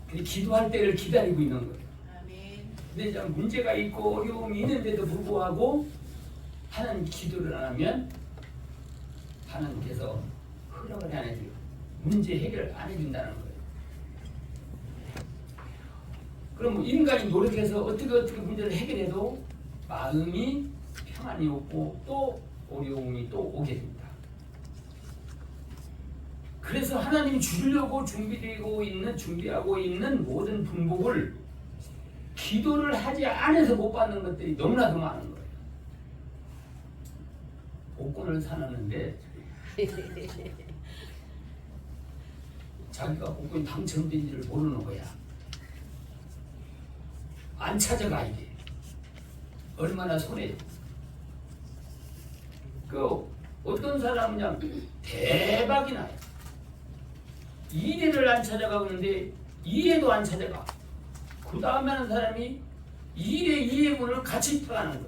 근데 기도할 때를 기다리고 있는 거예요. 아멘. 근데 이제 문제가 있고 어려움이 있는데도 불구하고 하나님 기도를 안 하면 하나님께서 허락을 안 해줘요. 문제 해결 안 해준다는 거예요. 그럼 인간이 노력해서 어떻게 문제를 해결해도 마음이 평안이 없고 또 어려움이 또 오게 됩니다. 그래서 하나님이 주려고 준비하고 있는 모든 분복을 기도를 하지 않아서 못 받는 것들이 너무나도 많은 거예요. 복권을 사놨는데 자기가 복권이 당첨된지를 모르는 거야. 안 찾아가야 돼. 얼마나 손해요. 어떤 사람은 그냥 대박이 나요. 2회를 안 찾아가고 있는데 2회도 안 찾아가. 그 다음에 하는 사람이 1회, 2회분을 같이 들어가는 거예요.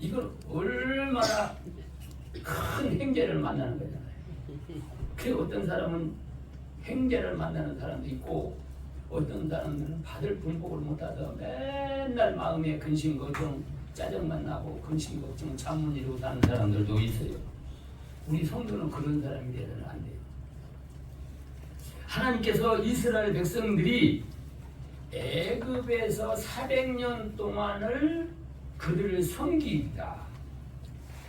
이건 얼마나 큰 행제를 만나는 거잖아요. 그 어떤 사람은 행제를 만나는 사람도 있고 어떤 사람들은 받을 분복을 못하서 맨날 마음에 근심, 걱정, 짜증만 나고 근심, 걱정, 잠못 이루고 사는 사람들도 있어요. 우리 성도는 그런 사람이 되어서는 안 돼요. 하나님께서 이스라엘 백성들이 애굽에서 400년 동안을 그들을 섬기다.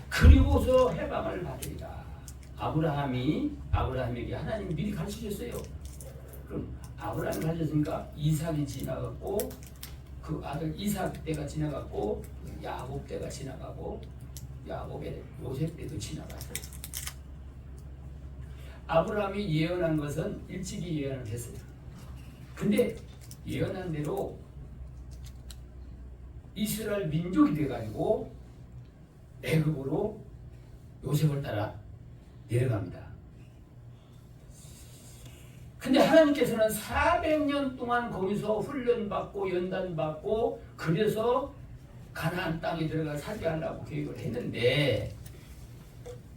그리고서 해방을 받으리라. 아브라함에게 하나님이 미리 가르치셨어요. 그럼 아브라함이 가르쳤으니까 이삭이 지나갔고 그 아들 이삭 때가 지나갔고 야곱 때가 지나가고 야곱의 요셉 때도 지나갔어요. 아브라함이 예언한 것은 일찍이 예언을 했어요. 근데 예언한 대로 이스라엘 민족이 돼가지고 애굽으로 요셉을 따라 내려갑니다. 근데 하나님께서는 400년 동안 거기서 훈련받고 연단받고 그래서 가나안 땅에 들어가 살게 하려고 계획을 했는데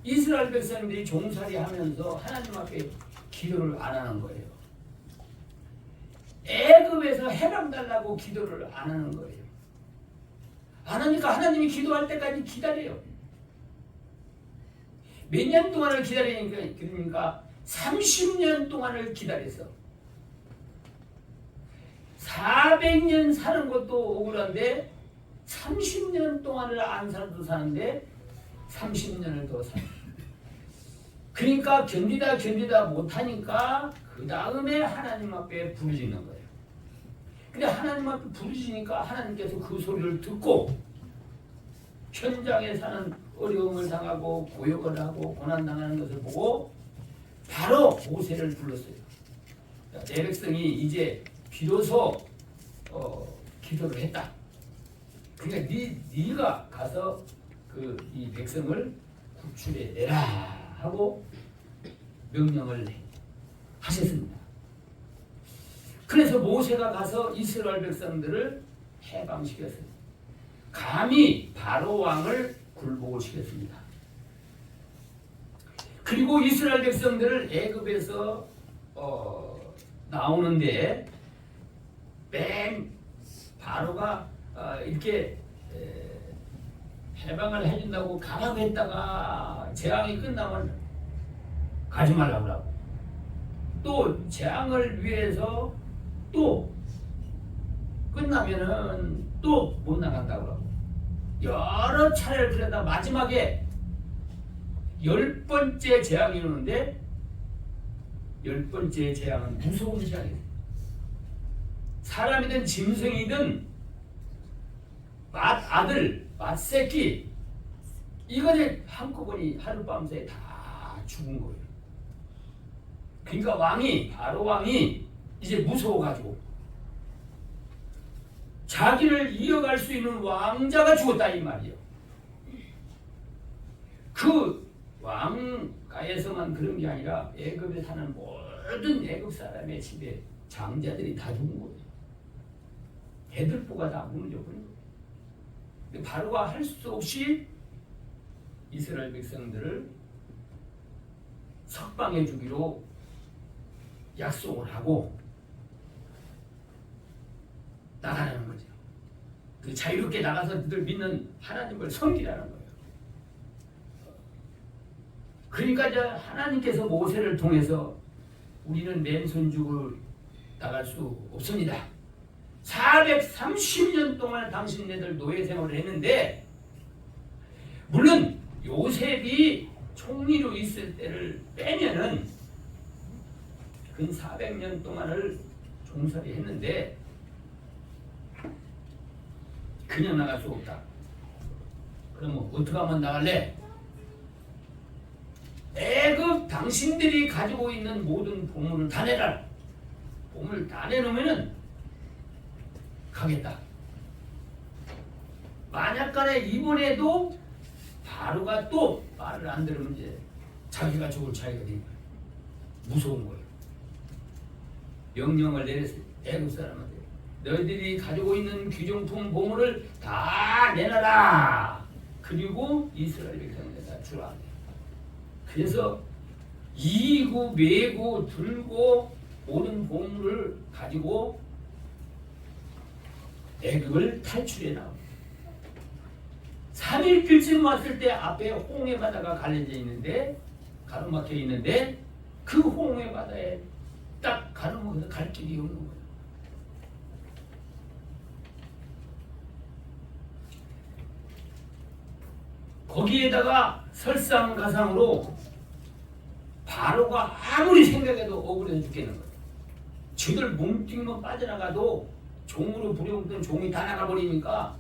이스라엘 백성들이 종살이 하면서 하나님 앞에 기도를 안 하는 거예요. 애굽에서 해방 달라고 기도를 안 하는 거예요. 안 하니까 하나님이 기도할 때까지 기다려요. 몇 년 동안을 기다리니까 그러니까 30년 동안을 기다렸어. 400년 사는 것도 억울한데 30년 동안을 안 살아도 사는데 30년을 더 사. 그러니까 견디다 못하니까 그 다음에 하나님 앞에 부르짖는 거예요. 근데 하나님 앞에 부르짖으니까 하나님께서 그 소리를 듣고 현장에 사는 어려움을 당하고 고역을 하고 고난당하는 것을 보고 바로 모세를 불렀어요. 내 백성이 이제 비로소 기도를 했다. 그러니까 네가 가서 이 백성을 구출해 내라 하고 명령을 하셨습니다. 그래서 모세가 가서 이스라엘 백성들을 해방시켰습니다. 감히 바로 왕을 굴복을 시켰습니다. 그리고 이스라엘 백성들을 애굽에서 나오는데 맨 바로가 이렇게 해방을 해준다고 가라고 했다가 재앙이 끝나면 가지 말라고 하고 또 재앙을 위해서 또 끝나면은 또 못 나간다고 하고 여러 차례를 그러다 마지막에 10번째 재앙이 오는데 10번째 재앙은 무서운 재앙이에요. 사람이든 짐승이든 맏아들, 맏새끼 이거를 한꺼번에 하룻밤새 다 죽은 거예요. 그러니까 바로 왕이 이제 무서워가지고 자기를 이어갈 수 있는 왕자가 죽었다 이 말이에요. 그 왕가에서만 그런 게 아니라 애굽에 사는 모든 애굽 사람의 집에 장자들이 다 죽은 거예요. 애들보가 다 무너져 버린 거예요. 근데 바로가 할 수 없이 이스라엘 백성들을 석방해 주기로 약속을 하고 나가라는 거죠. 그 자유롭게 나가서 늘 믿는 하나님을 섬기라는 거예요. 그러니까 이제 하나님께서 모세를 통해서 우리는 맨손주고 나갈 수 없습니다. 430년 동안 당신네들 노예 생활을 했는데, 물론 요셉이 총리로 있을 때를 빼면은 근 400년 동안을 종살이 했는데 그냥 나갈 수 없다. 그러면 어떻게 하면 나갈래? 애굽 당신들이 가지고 있는 모든 보물을 다 내라. 보물 다 내놓으면은 가겠다. 만약간에 이번에도 바로가 또 말을 안 들으면 이제 자기가 죽을 차이가 되는 거예요. 무서운 거예요. 명령을 내렸어요. 애굽 사람한테 너희들이 가지고 있는 귀중품 보물을 다 내놔라. 그리고 이스라엘 백성에다 주라. 그래서 이고 매고 들고 모든 보물을 가지고 애굽을 탈출해 나옵니다. 3일길쯤 왔을 때 앞에 홍해 바다가 갈라져 있는데, 가로막혀 있는데, 그 홍해 바다에 딱 가로막혀서 갈 길이 없는 거예요. 거기에다가 설상가상으로 바로가 아무리 생각해도 억울해 죽겠는 거예요. 쥐들 몸뚱이만 빠져나가도 종으로 부려먹던 종이 다 나가버리니까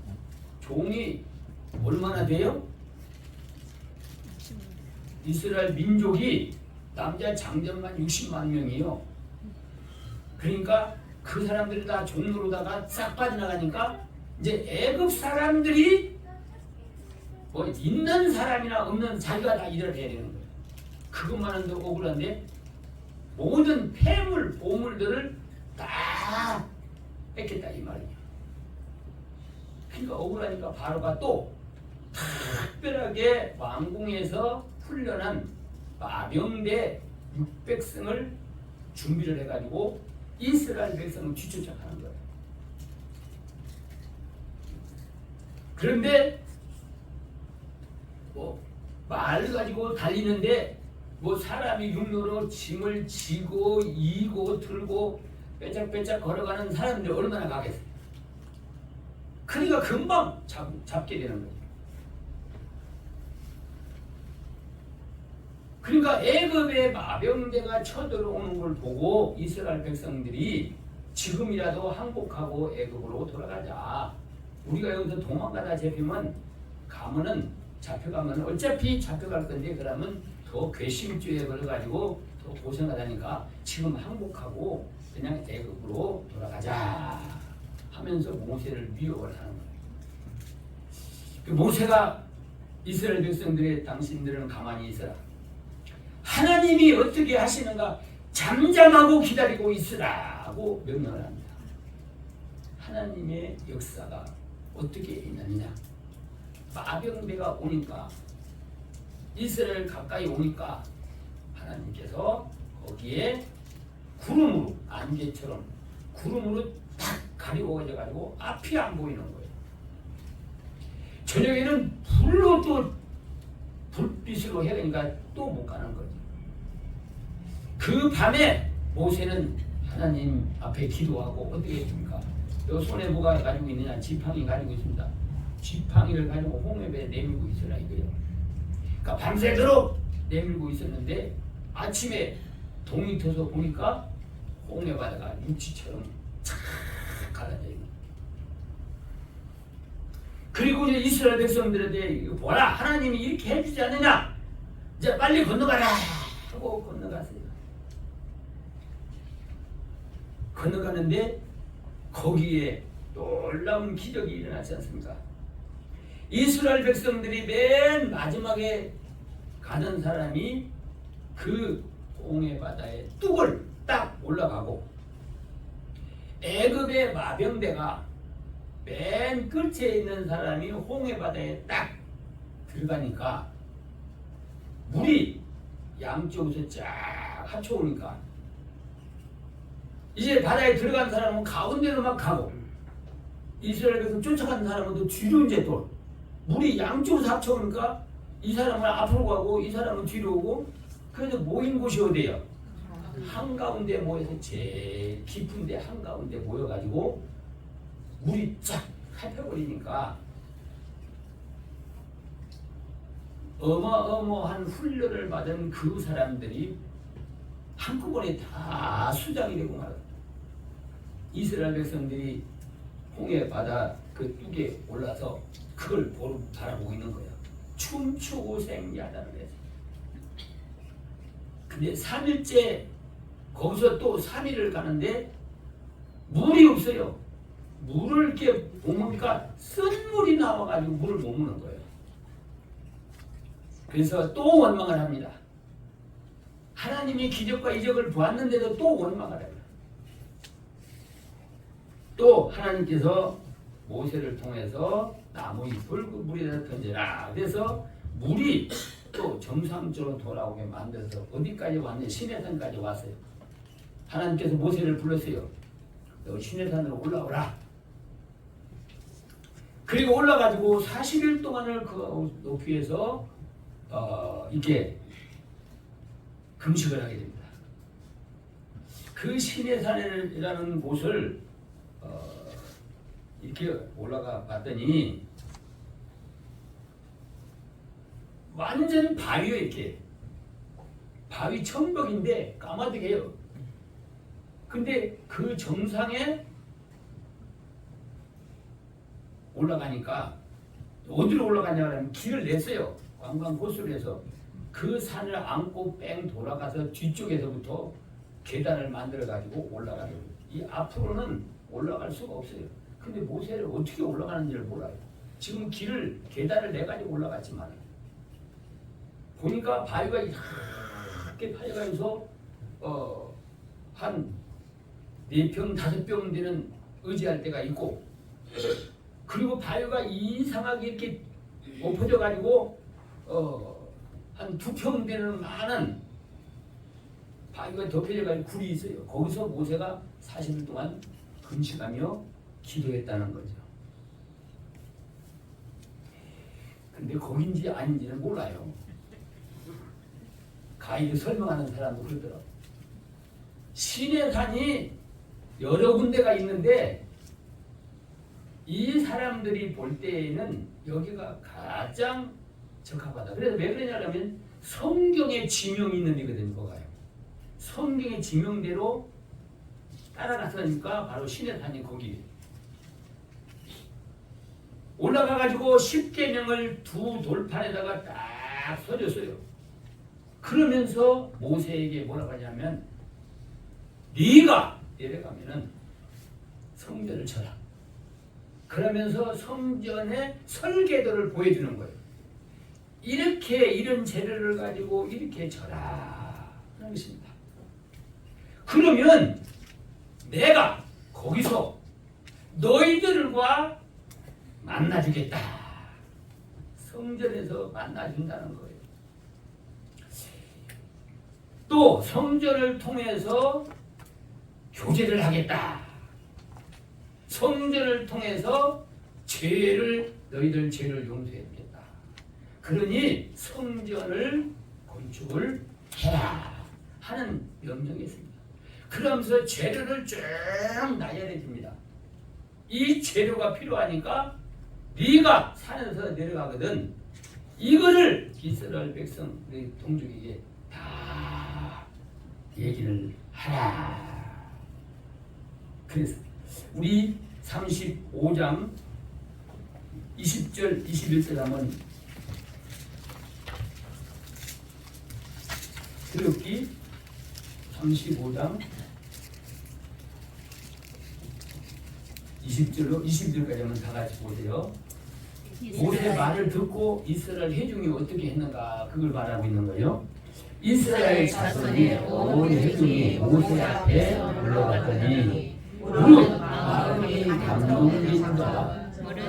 종이 얼마나 돼요? 이스라엘 민족이 남자 장정만 60만 명이에요. 그러니까 그 사람들이 다 종로로다가 싹 빠져나가니까 이제 애굽 사람들이 뭐 있는 사람이나 없는 자기가 다 일을 해야 되는 거예요. 그것만 해도 억울한데 모든 폐물, 보물들을 다 뺏겠다 이 말이에요. 그러니까 억울하니까 바로가 또 특별하게 왕궁에서 훈련한 마병대 600승을 준비를 해가지고 이스라엘 백성을 뒤쫓아가는 거예요. 그런데 뭐 말 가지고 달리는데 뭐 사람이 육로로 짐을 지고 이고 들고 빼짝빼짝 걸어가는 사람들이 얼마나 가겠어요. 그러니까 금방 잡게 되는 거예요. 그러니까 애굽의 마병대가 쳐들어오는 걸 보고 이스라엘 백성들이 지금이라도 항복하고 애굽으로 돌아가자. 우리가 여기서 도망가다 잡히면 가면은 잡혀가면 어차피 잡혀갈 건데 그러면 더 괘씸죄에 걸려가지고 더 고생하다니까 지금 항복하고 그냥 애굽으로 돌아가자 하면서 모세를 미혹을 하는 거예요. 그 모세가 이스라엘 백성들의 당신들은 가만히 있어라. 하나님이 어떻게 하시는가 잠잠하고 기다리고 있으라고 명령을 합니다. 하나님의 역사가 어떻게 있느냐. 마병대가 오니까 이스라엘 가까이 오니까 하나님께서 거기에 구름으로 안개처럼 구름으로 딱 가리고 가지고 앞이 안 보이는 거예요. 저녁에는 불로 또 불빛으로 해야 되니까 또 못 가는 거죠. 그 밤에 모세는 하나님 앞에 기도하고 어떻게 했습니까? 요 손에 뭐가 가지고 있느냐? 지팡이 가지고 있습니다. 지팡이를 가지고 홍해배에 내밀고 있으라 이거예요. 그러니까 밤새도록 내밀고 있었는데 아침에 동이 터서 보니까 홍해바다가 육지처럼 착 갈라져 있는 거예요. 그리고 이제 이스라엘 백성들한테 보라 하나님이 이렇게 해주지 않느냐 이제 빨리 건너가라 하고 건너갔어요. 건너가는데 거기에 놀라운 기적이 일어나지 않습니까? 이스라엘 백성들이 맨 마지막에 가는 사람이 그 홍해 바다의 뚝을 딱 올라가고 애굽의 마병대가 맨 끝에 있는 사람이 홍해 바다에 딱 들어가니까 물이 양쪽에서 쫙 합쳐오니까 이제 바다에 들어간 사람은 가운데로 막 가고 이스라엘 백성 쫓아가는 사람은 또 뒤로 이제 또 물이 양쪽으로 합쳐오니까 이 사람은 앞으로 가고 이 사람은 뒤로 오고 그래서 모인 곳이 어디예요? 한가운데 모여서 제일 깊은데 한가운데 모여가지고 물이 쫙 핥혀버리니까 어마어마한 훈련을 받은 그 사람들이 한꺼번에 다 수장이 되고 말았다. 이스라엘 백성들이 홍해 바다 그 뚝에 올라서 그걸 바라보고 있는 거야. 춤추고 생야단을 해서. 근데 3일째 거기서 또 3일을 가는데 물이 없어요. 물을 이렇게 보니까 쓴물이 나와가지고 물을 못 먹는 거예요. 그래서 또 원망을 합니다. 하나님이 기적과 이적을 보았는데도 또 원망을 해요. 또 하나님께서 모세를 통해서 나무 잎을 그 물에다 던져라. 그래서 물이 또 정상적으로 돌아오게 만들어서 어디까지 왔냐? 시내산까지 왔어요. 하나님께서 모세를 불렀어요. 너 시내산으로 올라오라. 그리고 올라가지고 40일 동안을 그 높이에서 이렇게 금식을 하게 됩니다. 그 시내산이라는 곳을 이렇게 올라가 봤더니 완전 바위요. 이렇게 바위 천벽인데 까마득해요. 근데 그 정상에 올라가니까 어디로 올라가냐 하면 길을 냈어요. 관광 코스로 해서 그 산을 안고 뺑 돌아가서 뒤쪽에서부터 계단을 만들어 가지고 올라가는 거예요. 이 앞으로는 올라갈 수가 없어요. 근데 모세를 어떻게 올라가는지를 몰라요. 지금 계단을 내 가지고 올라갔지만 보니까 바위가 이렇게 파여가면서 한 4평, 5평 되는 의지할 때가 있고, 그리고 바위가 이상하게 이렇게 엎어져 가지고 한 2평 되는 많은 바위가 덮여져 가지고 굴이 있어요. 거기서 모세가 40일 동안 금식하며 기도했다는 거죠. 근데 거긴지 아닌지는 몰라요. 가이드 설명하는 사람도 그러더라고요. 시내산이 여러 군데가 있는데 이 사람들이 볼 때에는 여기가 가장 적합하다. 그래서 왜 그러냐면 성경의 지명이 있는 데거든요. 거가요. 성경의 지명대로 따라갔으니까 바로 시내산이 거기 올라가가지고 10계명을 두 돌판에다가 딱 써줬어요. 그러면서 모세에게 뭐라고 하냐면 네가 내려가면은 성전을 쳐라. 그러면서 성전의 설계도를 보여주는 거예요. 이런 재료를 가지고 이렇게 쳐라 하는 것입니다. 그러면 내가 거기서 너희들과 만나주겠다. 성전에서 만나준다는 거예요. 또 성전을 통해서 교제를 하겠다. 성전을 통해서 너희들 죄를 용서해 주겠다. 그러니 성전을 건축을 해라 하는 명령이 있습니다. 그러면서 재료를 쭉 나열해 줍니다. 이 재료가 필요하니까 네가 산에서 내려가거든. 이거를 이스라엘 백성 우리 동족에게 다 얘기를 하라. 그래서 우리 35장 20절 21절 한번 출애굽기 35장 20절로 21절까지 한번 다 같이 보세요. 모세의 말을 듣고 이스라엘 회중이 어떻게 했는가 그걸 말하고 있는 거예요. 이스라엘 자손이 온 회중이 모세 앞에 물러갔더니 무릇 마음이 감동된다.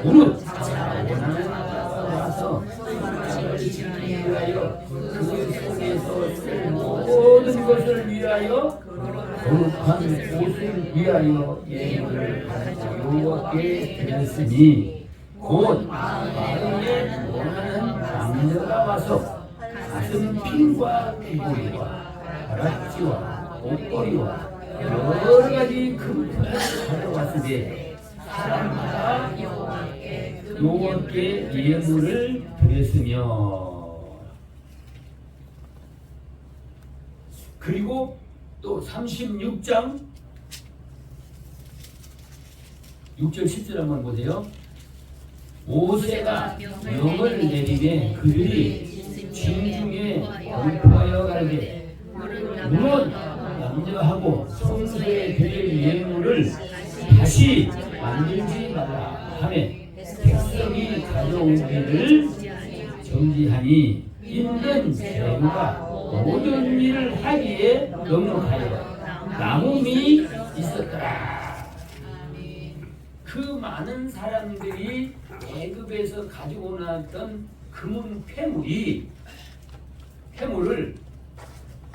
무릇 자기가 원하는 와서 성막을 짓기 위하여 그 속에서 쓸 모든 것을 위하여 거룩한 옷을 위하여 위하여 예물을 가져 여호와께 드렸으니 곧 마음에 원하는 남자가 와서 가슴 핀과 귀걸이와 가락지와 옷걸이와 여러 가지 금품을 가져왔으되 사람마다 여호와께 예물을 드렸으며. 그리고 또 36장 6절 10절 한번 보세요. 모세가 명을 내리매 그들이 진중에 공포하여 가르되 물론 남녀하고 성소에 드릴 예물을 다시 만들지 말라 하매 백성이 가져오기를 정지하니 있는 재물과 모든 일을 하기에 넉넉하여 남음이 있었더라. 그 많은 사람들이 애굽에서 가지고 나왔던 금은 폐물을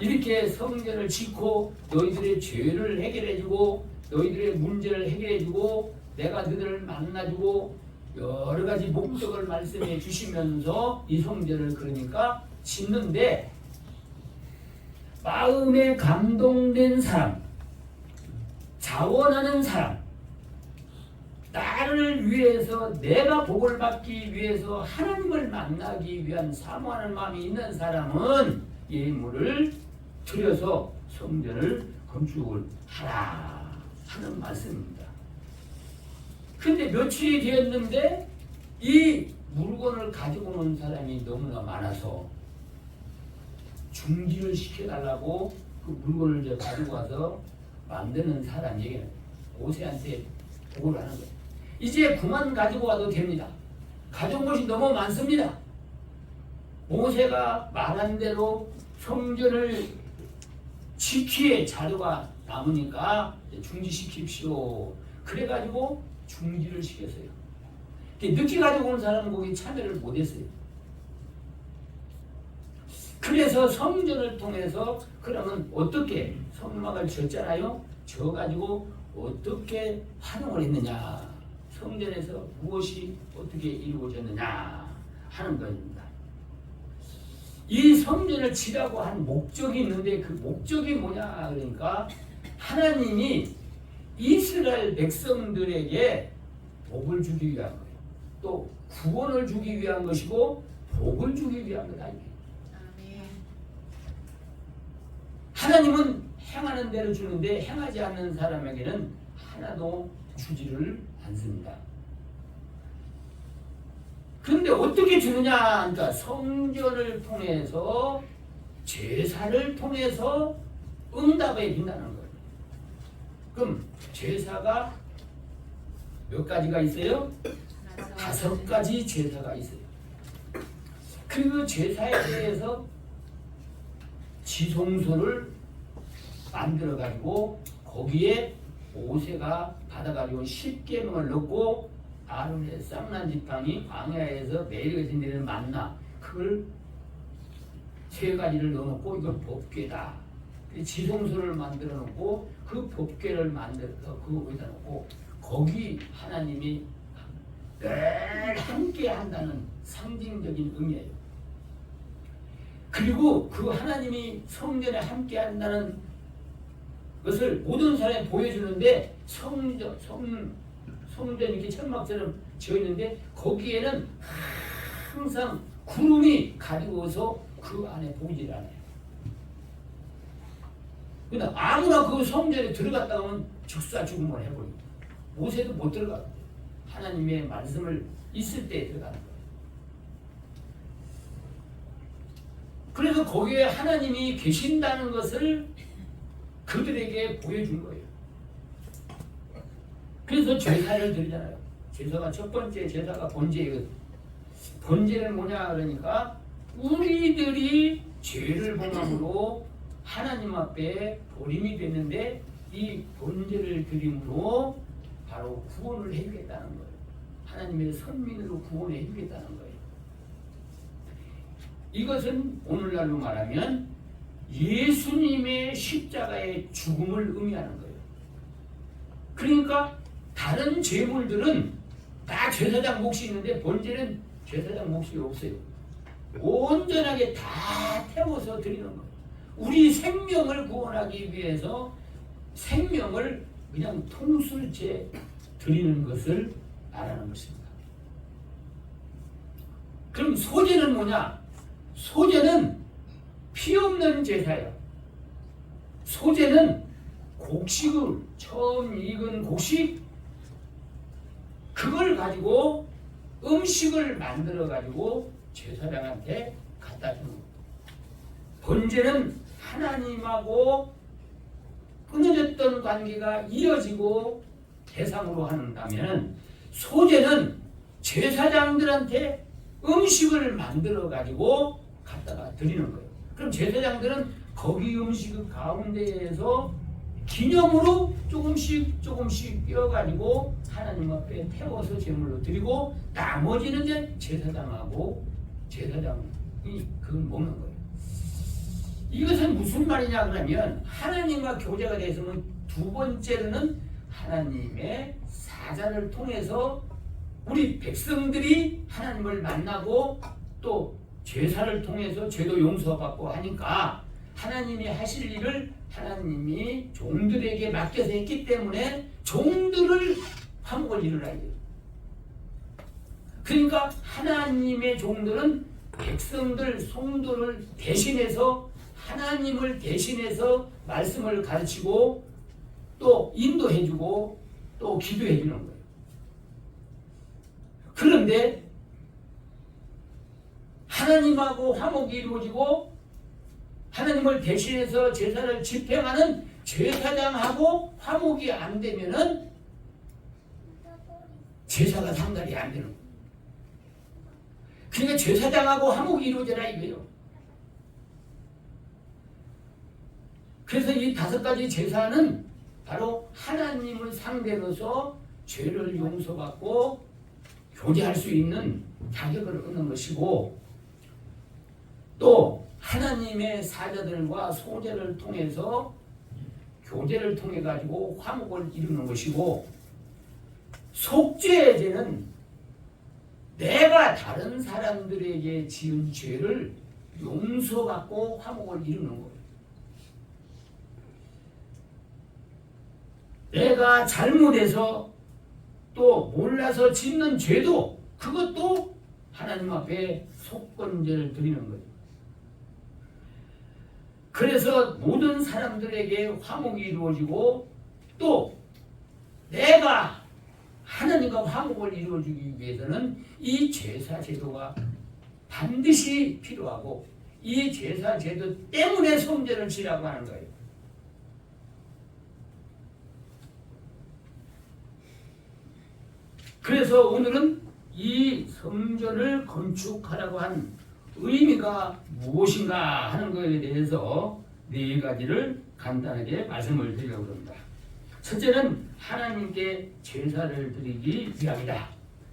이렇게 성전을 짓고 너희들의 죄를 해결해주고 너희들의 문제를 해결해주고 내가 너희들을 만나주고 여러 가지 목적을 말씀해 주시면서 이 성전을 그러니까 짓는데 마음에 감동된 사람, 자원하는 사람, 나를 위해서 내가 복을 받기 위해서 하나님을 만나기 위한 사모하는 마음이 있는 사람은 예물을 드려서 성전을 건축을 하라 하는 말씀입니다. 근데 며칠이 되었는데 이 물건을 가지고 오는 사람이 너무나 많아서 중지를 시켜달라고 그 물건을 이제 가지고 와서 만드는 사람 얘기는 모세한테 보고를 하는 거예요. 이제 그만 가지고 와도 됩니다. 가져온 것이 너무 많습니다. 모세가 말한 대로 성전을 지키에 자료가 남으니까 중지시킵시오. 그래가지고 중지를 시켰어요. 늦게 가지고 온 사람은 거기 참여를 못했어요. 그래서 성전을 통해서 그러면 어떻게 성막을 지었잖아요. 지어가지고 어떻게 활용을 했느냐, 성전에서 무엇이 어떻게 이루어졌느냐 하는 것입니다. 이 성전을 지라고 한 목적이 있는데 그 목적이 뭐냐 그러니까 하나님이 이스라엘 백성들에게 복을 주기 위한 거예요. 또 구원을 주기 위한 것이고 복을 주기 위한 거다. 하나님은 행하는 대로 주는데 행하지 않는 사람에게는 하나도 주지를 않습니다. 그런데 어떻게 주느냐? 그러니까 성전을 통해서 제사를 통해서 응답해 준다는 거예요. 그럼 제사가 몇 가지가 있어요? 5가지 제사가 있어요. 그 제사에 대해서 지성소를 만들어 가지고 거기에 모세가 받아가지고 10계명을 넣고 아론의 쌍난 지팡이 광야에서 매일같이 내리는 만나 그걸 3가지를 넣어놓고 이건 법궤다. 지성소를 만들어 놓고 그 법궤를 만들어서 그 위에다 놓고 거기 하나님이 늘 함께 한다는 상징적인 의미예요. 그리고 그 하나님이 성전에 함께 한다는 것을 모든 사람이 보여주는데 성전 이렇게 천막처럼 지어있는데 거기에는 항상 구름이 가지고서 그 안에 보이질 않아요. 그러나 아무나 그 성전에 들어갔다 오면 즉사 죽음을 해버립니다. 모세도 못 들어가요. 하나님의 말씀을 있을 때 들어가는 거예요. 그래서 거기에 하나님이 계신다는 것을 그들에게 보여준 거예요. 그래서 제사를 드리잖아요. 제사가 첫 번째 제사가 번제거든. 번제는 뭐냐 그러니까 우리들이 죄를 범함으로 하나님 앞에 버림이 됐는데 이 번제를 드림으로 바로 구원을 해주겠다는 거예요. 하나님의 선민으로 구원해 주겠다는 거예요. 이것은 오늘날로 말하면 예수님의 십자가의 죽음을 의미하는 거예요. 그러니까 다른 제물들은 다 제사장 몫이 있는데 본질은 제사장 몫이 없어요. 온전하게 다 태워서 드리는 거예요. 우리 생명을 구원하기 위해서 생명을 그냥 통술제 드리는 것을 말하는 것입니다. 그럼 소제는 뭐냐? 소제는 피 없는 제사예요. 소제는 곡식을 처음 익은 곡식 그걸 가지고 음식을 만들어 가지고 제사장한테 갖다 주는 거예요. 번제는 하나님하고 끊어졌던 관계가 이어지고 대상으로 한다면 소제는 제사장들한테 음식을 만들어 가지고 갖다가 드리는 거예요. 그럼 제사장들은 거기 음식 가운데에서 기념으로 조금씩 띄어가지고 하나님 앞에 태워서 제물로 드리고 나머지는 이제 제사장이 그걸 먹는 거예요. 이것은 무슨 말이냐 그러면 하나님과 교제가 되었으면 두 번째로는 하나님의 사자를 통해서 우리 백성들이 하나님을 만나고 또 제사를 통해서 죄도 용서받고 하니까 하나님이 하실 일을 하나님이 종들에게 맡겨서 했기 때문에 종들을 화목을 이루라 이거예요. 그러니까 하나님의 종들은 백성들, 성도를 대신해서 하나님을 대신해서 말씀을 가르치고 또 인도해주고 또 기도해주는 거예요. 그런데 하나님하고 화목이 이루어지고 하나님을 대신해서 제사를 집행하는 제사장하고 화목이 안 되면은 제사가 상달이 안 되는 거예요. 그러니까 제사장하고 화목이 이루어져라 이거예요. 그래서 이 5가지 제사는 바로 하나님을 상대로서 죄를 용서받고 교제할 수 있는 자격을 얻는 것이고 또 하나님의 사자들과 소제를 통해서 교제를 통해 가지고 화목을 이루는 것이고 속죄제는 내가 다른 사람들에게 지은 죄를 용서받고 화목을 이루는 거예요. 내가 잘못해서 또 몰라서 짓는 죄도 그것도 하나님 앞에 속건제를 드리는 거예요. 그래서 모든 사람들에게 화목이 이루어지고 또 내가 하나님과 화목을 이루어주기 위해서는 이 제사 제도가 반드시 필요하고 이 제사 제도 때문에 성전을 지라고 하는 거예요. 그래서 오늘은 이 성전을 건축하라고 한 의미가 무엇인가 하는 것에 대해서 4가지를 간단하게 말씀을 드리려고 합니다. 첫째는 하나님께 제사를 드리기 위함이다.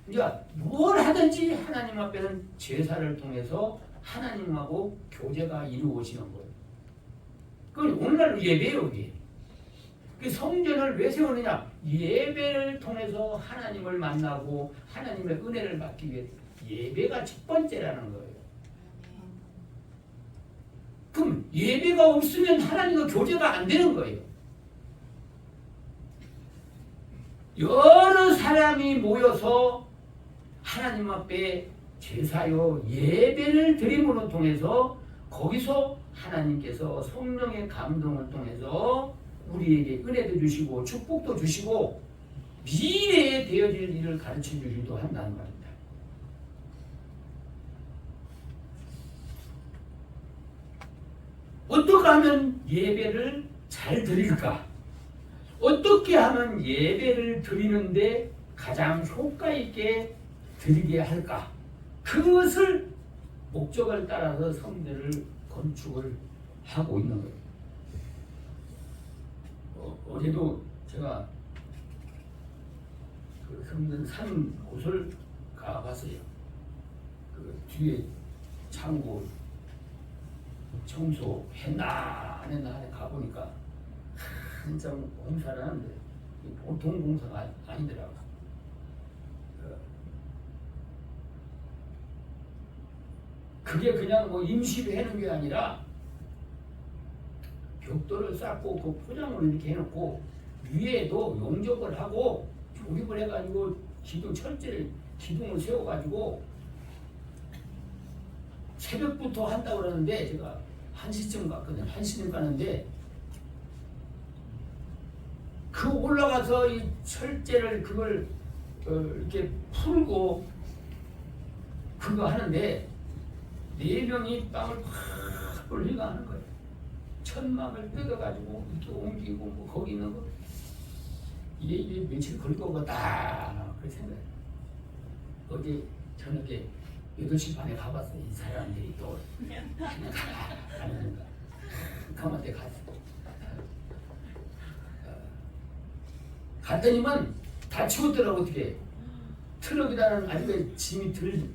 그러니까 뭘 하든지 하나님 앞에는 제사를 통해서 하나님하고 교제가 이루어지는 거예요. 그건 오늘날 예배예요. 그 성전을 왜 세우느냐? 예배를 통해서 하나님을 만나고 하나님의 은혜를 받기 위해 예배가 첫 번째라는 거예요. 그럼 예배가 없으면 하나님과 교제가 안 되는 거예요. 여러 사람이 모여서 하나님 앞에 제사요 예배를 드림으로 통해서 거기서 하나님께서 성령의 감동을 통해서 우리에게 은혜도 주시고 축복도 주시고 미래에 되어질 일을 가르쳐 주기도 한다는 말입니다. 어떻게 하면 예배를 잘 드릴까? 어떻게 하면 예배를 드리는데 가장 효과 있게 드리게 할까? 그것을 목적을 따라서 성전을 건축을 하고 있는 거예요. 어제도 제가 그 성전 산 곳을 가봤어요. 그 뒤에 창고 청소했나 안 했나 가보니까 한참 공사를 하는데 보통 공사가 아니더라고요. 그게 그냥 뭐 임시로 해놓은 게 아니라 벽돌을 쌓고 그 포장을 이렇게 해놓고 위에도 용접을 하고 조립을 해가지고 기둥을 세워가지고 새벽부터 한다고 그러는데 제가 1시쯤 갔거든요. 1시쯤 가는데 그 올라가서 이 철제를 그걸 이렇게 풀고 그거 하는데 4명이 땅을 팍 돌리고 하는 거예요. 천막을 뜯어가지고 이렇게 옮기고 뭐 거기 있는 거 이게 며칠 걸릴 것 같다 그 생각해요. 어제 저녁에 8시 반에 가봤어요. 이 사람들이 또 그냥 가는 거야. 가만 데 갔어. 갔더니만 다 치웠더라고. 어떻게 트럭이라는 아직까지 짐이 덜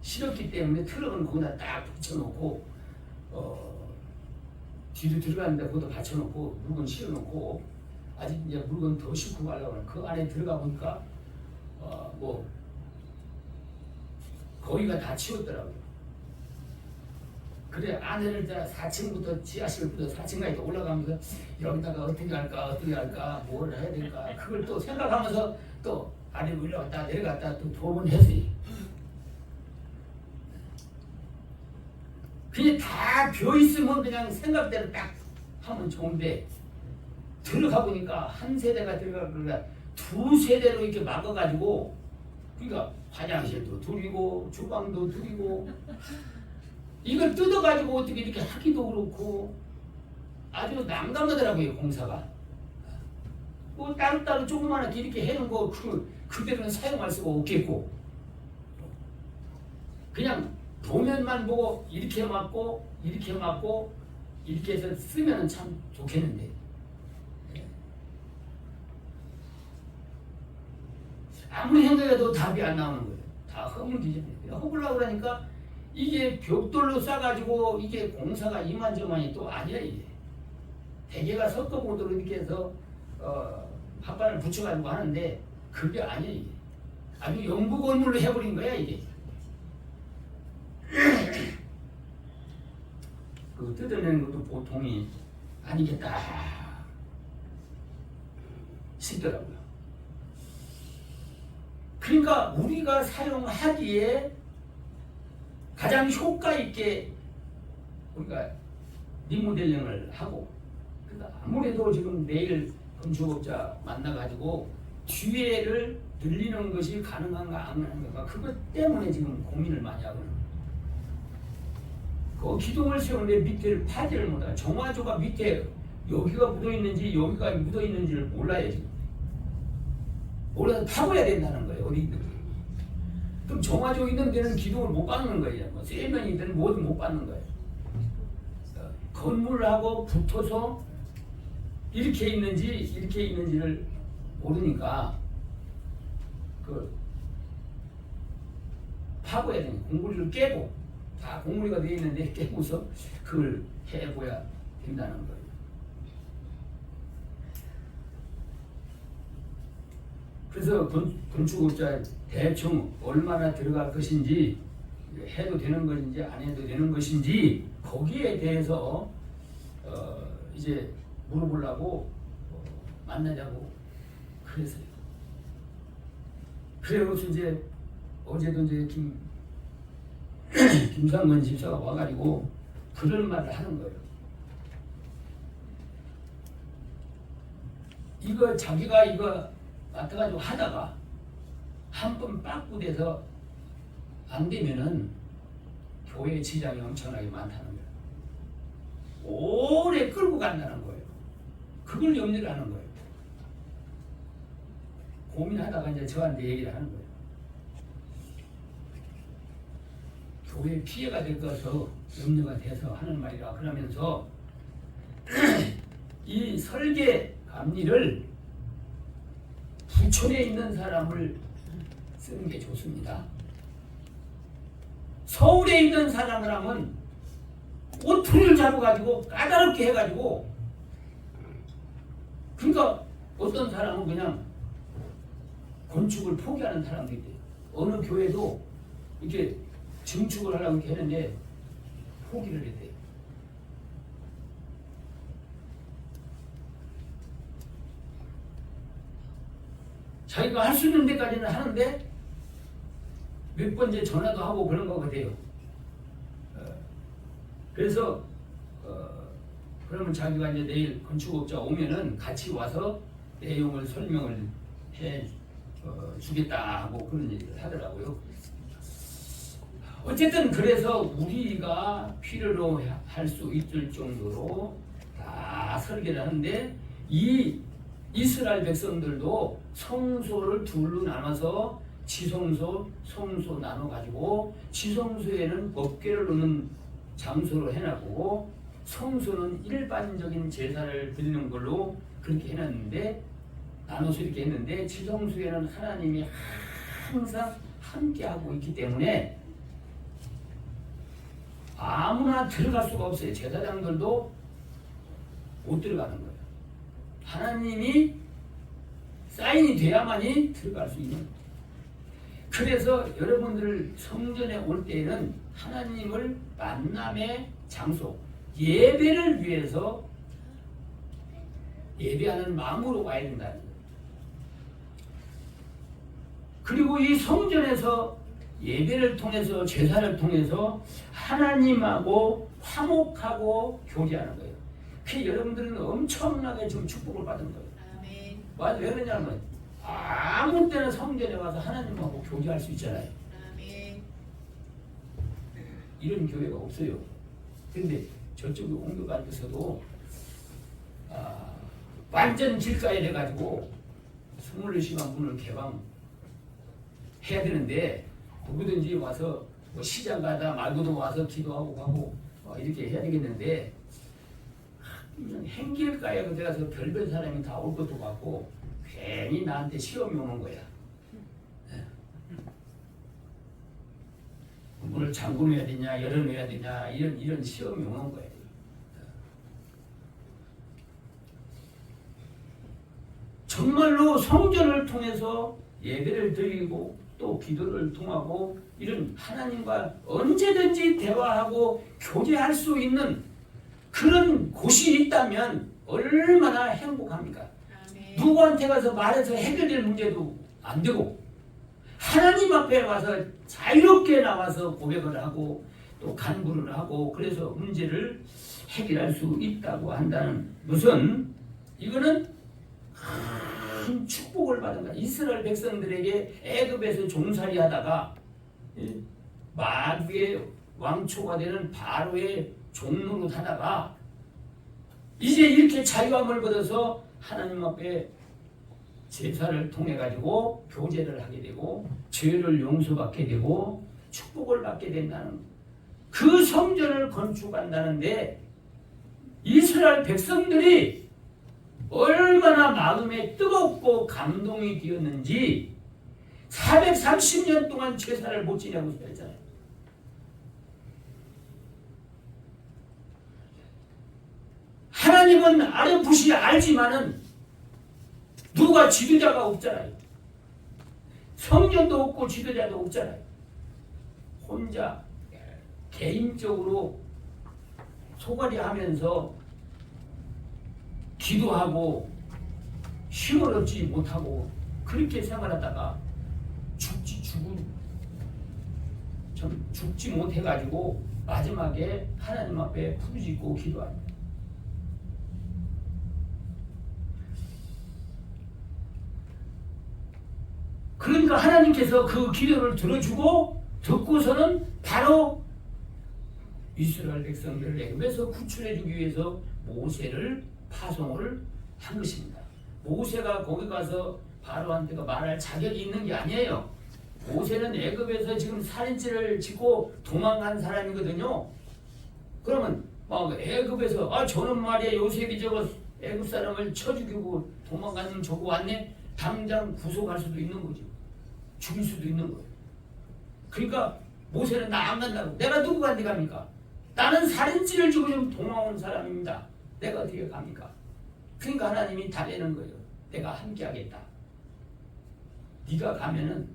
실었기 때문에 트럭은 거기다 딱 붙여놓고 뒤로 들어가는데 거기다 받쳐놓고 물건 실어놓고 아직 이제 물건 더 싣고 가려고 하는 그 안에 들어가 보니까 뭐 거기가 다 치웠더라고요. 그래 안에를 4층부터 지하실부터 4층까지 올라가면서 여기다가 어떻게 할까 뭘 해야 될까 그걸 또 생각하면서 또 아래로 올라갔다 내려갔다 또 2번 했어요. 그냥 다 비어있으면 그냥 생각대로 딱 하면 좋은데 들어가 보니까 한 세대가 들어가니까 2세대로 이렇게 막아가지고 그러니까 화장실도 둘이고 주방도 둘이고 이걸 뜯어가지고 어떻게 이렇게 하기도 그렇고 아주 난감하더라고요. 공사가 뭐 따로따로 조그만하게 이렇게 해놓은 거 그대로는 사용할 수가 없겠고 그냥 도면만 보고 이렇게 막고 이렇게 막고 이렇게 해서 쓰면 참 좋겠는데 아무리 생각해도 답이 안 나오는 거예요. 다 허물기잖아요. 허물라고 그러니까 이게 벽돌로 싸가지고 이게 공사가 이만저만이 또 아니야. 이게 대개가 섞어보도록 이렇게 해서 합반을 붙여가지고 하는데 그게 아니야. 이게 아주 영구 건물로 해버린 거야. 이게 그 뜯어내는 것도 보통이 아니겠다 싶더라고요. 그러니까 우리가 사용하기에 가장 효과 있게 우리가 리모델링을 하고 그러니까 아무래도 지금 내일 건축업자 만나가지고 뒤에를 늘리는 것이 가능한가 안 가능한가 그것 때문에 지금 고민을 많이 하거든요. 그 기둥을 세우는데 밑에를 파지를 못하고 정화조가 밑에 여기가 묻어있는지 여기가 묻어있는지를 몰라요. 지금 몰라서 파고야 된다는 거예요. 어디 있든. 그럼 정화조 있는 데는 기둥을 못 받는 거예요. 뭐 세면이든 뭐든 못 받는 거예요. 건물하고 붙어서 이렇게 있는지를 모르니까 그 파고야 되는 공구리를 깨고 다 공구리가 되어 있는데 깨고서 그걸 해보야 된다는 거예요. 그래서 건축업자 대충 얼마나 들어갈 것인지 해도 되는 것인지 안 해도 되는 것인지 거기에 대해서 이제 물어보려고 만나자고 그랬어요. 그래서 이제 어제도 이제 김상건 집사가 와가지고 그런 말을 하는 거예요. 이거 자기가 이거 맡아가지고 하다가 한 번 빠꾸돼서 안 되면은 교회 지장이 엄청나게 많다는 거예요. 오래 끌고 간다는 거예요. 그걸 염려를 하는 거예요. 고민하다가 이제 저한테 얘기를 하는 거예요. 교회에 피해가 될 것서 염려가 돼서 하는 말이라 그러면서 이 설계 감리를 부천에 있는 사람을 쓰는 게 좋습니다. 서울에 있는 사람을 하면 꼬투리를 잡아가지고 까다롭게 해가지고 그러니까 어떤 사람은 그냥 건축을 포기하는 사람도 있대요. 어느 교회도 이렇게 증축을 하려고 이렇게 했는데 포기를 했대요. 자기가 할 수 있는 데까지는 하는데 몇 번째 전화도 하고 그런 거 같아요. 그래서 그러면 자기가 이제 내일 건축업자 오면은 같이 와서 내용을 설명을 해 주겠다 하고 그런 얘기를 하더라고요. 어쨌든 그래서 우리가 필요로 할 수 있을 정도로 다 설계를 하는데 이 이스라엘 백성들도 성소를 둘로 나눠서 지성소, 성소 나눠가지고 지성소에는 법궤를 놓는 장소로 해놨고 성소는 일반적인 제사를 드리는 걸로 그렇게 해놨는데 나눠서 이렇게 했는데 지성소에는 하나님이 항상 함께하고 있기 때문에 아무나 들어갈 수가 없어요. 제사장들도 못 들어가는 거예요. 하나님이 사인이 돼야만이 들어갈 수 있는 거예요. 그래서 여러분들 성전에 올 때에는 하나님을 만남의 장소, 예배를 위해서 예배하는 마음으로 와야 된다는 거예요. 그리고 이 성전에서 예배를 통해서 제사를 통해서 하나님하고 화목하고 교제하는 거예요. 그 여러분들은 엄청나게 지금 축복을 받은 거예요. 아멘. 맞아요. 왜 그러냐면 아무 때나 성전에 와서 하나님하고 교제할 수 있잖아요. 아멘. 이런 교회가 없어요. 근데 저쪽에 옮겨가지고서도 완전 길가에 돼가지고 24시간 문을 개방해야 되는데 누구든지 와서 뭐 시장 가다 말고도 와서 기도하고 가고 이렇게 해야 되겠는데 행길가에 그대 가서 별별 사람이 다 올 것도 같고 괜히 나한테 시험이 오는 거야. 문을 잠궈놔야 되냐 열어놔야 되냐 이런 시험이 오는 거예요. 정말로 성전을 통해서 예배를 드리고 또 기도를 통하고 이런 하나님과 언제든지 대화하고 교제할 수 있는 그런 곳이 있다면 얼마나 행복합니까? 아멘. 누구한테 가서 말해서 해결될 문제도 안 되고 하나님 앞에 와서 자유롭게 나와서 고백을 하고 또 간구를 하고 그래서 문제를 해결할 수 있다고 한다는 것은 이거는 큰 축복을 받은 거야. 이스라엘 백성들에게 애굽에서 종살이 하다가 마귀의 왕초가 되는 바로의 종로로 하다가 이제 이렇게 자유함을 받아서 하나님 앞에 제사를 통해 가지고 교제를 하게 되고 죄를 용서받게 되고 축복을 받게 된다는 그 성전을 건축한다는데 이스라엘 백성들이 얼마나 마음에 뜨겁고 감동이 되었는지 430년 동안 제사를 못 지내고 있었잖아요. 하나님은 아름풋이 알지만은 누가 지도자가 없잖아요. 성전도 없고 지도자도 없잖아요. 혼자 개인적으로 소갈이 하면서 기도하고 힘을 얻지 못하고 그렇게 생활하다가 죽지 못해가지고 마지막에 하나님 앞에 부르짖고 기도합니다. 그러니까 하나님께서 그 기도를 들어주고 듣고서는 바로 이스라엘 백성들을 애굽에서 구출해주기 위해서 모세를 파송을 한 것입니다. 모세가 거기 가서 바로한테가 말할 자격이 있는 게 아니에요. 모세는 애굽에서 지금 살인죄를 짓고 도망간 사람이거든요. 그러면 애굽에서 저는 말이야 요셉이 저거 애굽 사람을 쳐 죽이고 도망가는 저거 왔네. 당장 구속할 수도 있는 거죠. 죽일 수도 있는 거예요. 그러니까 모세는 나 안 간다고. 내가 누구한테 갑니까? 나는 살인죄를 지고 좀 도망온 사람입니다. 내가 어떻게 갑니까? 그러니까 하나님이 달래는 거예요. 내가 함께하겠다. 네가 가면은